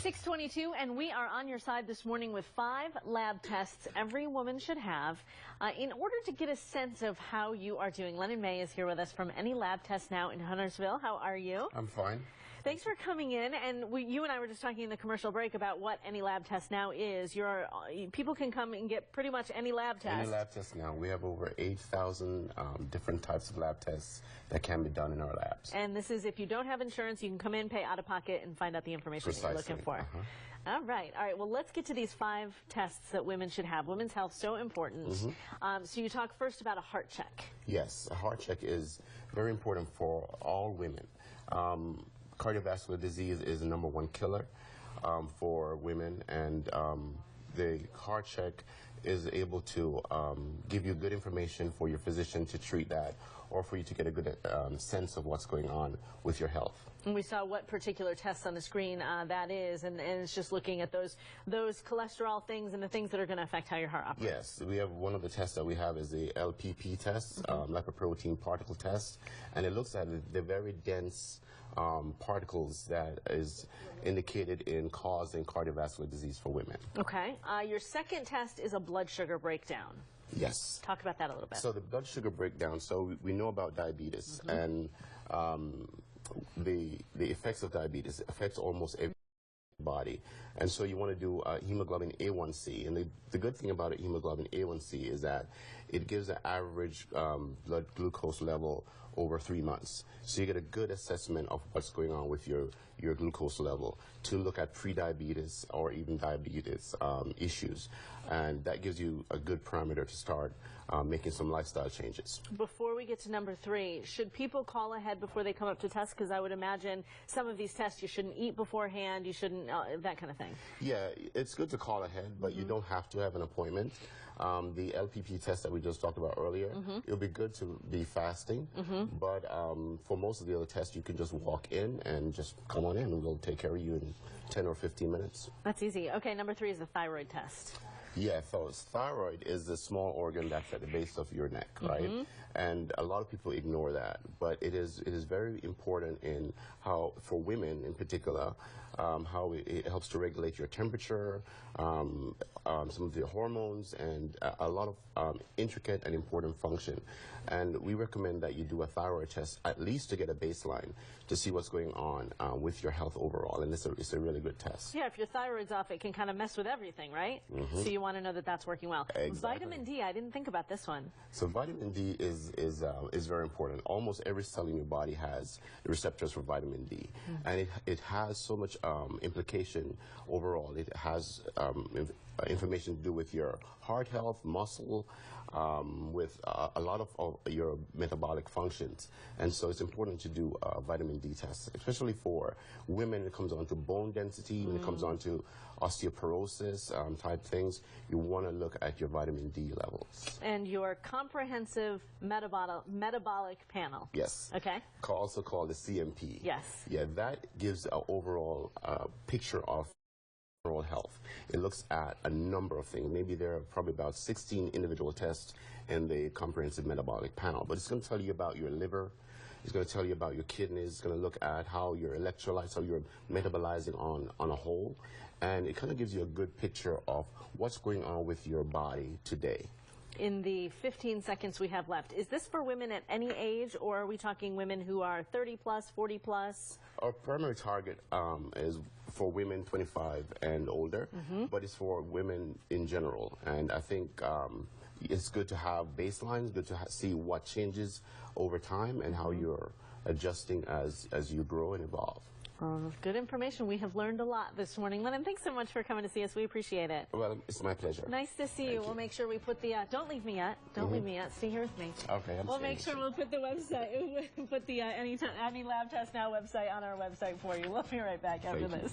6:22, and we are on your side this morning with 5 lab tests every woman should have in order to get a sense of how you are doing. Lennon May is here with us from Any Lab Test Now in Huntersville. How are you? I'm fine. Thanks for coming in. And you and I were just talking in the commercial break about what Any Lab Test Now is. People can come and get pretty much any lab test. Any lab test now. We have over 8,000 different types of lab tests that can be done in our labs. And this is if you don't have insurance, you can come in, pay out of pocket, and find out the information that you're looking for. All right. Well, let's get to these 5 tests that women should have. Women's health, so important. So you talk first about a heart check. Yes, a heart check is very important for all women. Cardiovascular disease is the #1 killer for women, and the heart check is able to give you good information for your physician to treat that, or for you to get a good sense of what's going on with your health. And we saw what particular tests on the screen that is, and it's just looking at those cholesterol things and the things that are going to affect how your heart operates. Yes, we have one of the tests that we have is the LPP test, lipoprotein particle test, and it looks at the very dense particles that is indicated in causing cardiovascular disease for women. Okay. Your second test is a blood sugar breakdown. Yes. Talk about that a little bit. So the blood sugar breakdown, so we know about diabetes, and the effects of diabetes affects almost every body. And so you want to do hemoglobin A1C. And the good thing about hemoglobin A1C is that it gives an average blood glucose level over 3 months. So you get a good assessment of what's going on with your glucose level to look at pre-diabetes or even diabetes issues. And that gives you a good parameter to start making some lifestyle changes. Before we get to number 3, should people call ahead before they come up to test? Because I would imagine some of these tests you shouldn't eat beforehand, you shouldn't, that kind of thing. Yeah, it's good to call ahead, but you don't have to have an appointment. The LPP test that we just talked about earlier, it'll be good to be fasting, but for most of the other tests, you can just walk in and just come on in, and we'll take care of you in 10 or 15 minutes. That's easy. Okay, number 3 is the thyroid test. Yeah, so thyroid is the small organ that's at the base of your neck, right? And a lot of people ignore that, but it is very important in how, for women in particular, how it helps to regulate your temperature, some of the hormones, and a lot of intricate and important function. And we recommend that you do a thyroid test at least to get a baseline to see what's going on with your health overall, and it's a really good test. Yeah, if your thyroid's off, it can kind of mess with everything, right? So you want to know that that's working well. Exactly. Vitamin D, I didn't think about this one. So vitamin D is very important. Almost every cell in your body has receptors for vitamin D, and it has so much implication overall. It has information to do with your heart health, muscle, with a lot of your metabolic functions. And so it's important to do vitamin D tests, especially for women. It comes on to bone density, when it comes on to osteoporosis type things. You want to look at your vitamin D levels. And your comprehensive metabolic panel. Yes. Okay. Also called the CMP. Yes. Yeah, that gives an overall picture of overall health. It looks at a number of things. Maybe there are probably about 16 individual tests in the comprehensive metabolic panel, but it's going to tell you about your liver. It's going to tell you about your kidneys. It's going to look at how your electrolytes, how you're metabolizing on a whole, and it kind of gives you a good picture of what's going on with your body today. In the 15 seconds we have left, is this for women at any age, or are we talking women who are 30 plus, 40 plus? Our primary target is for women 25 and older, but it's for women in general. And I think it's good to have baselines, good to see what changes over time and how you're adjusting as you grow and evolve. Good information. We have learned a lot this morning. Lennon, thanks so much for coming to see us. We appreciate it. Well, it's my pleasure. Nice to see you. We'll make sure we put the, don't leave me yet. Don't leave me yet. Stay here with me. Okay, We'll make sure we'll put the website, put the Any Lab Test Now website on our website for you. We'll be right back after this.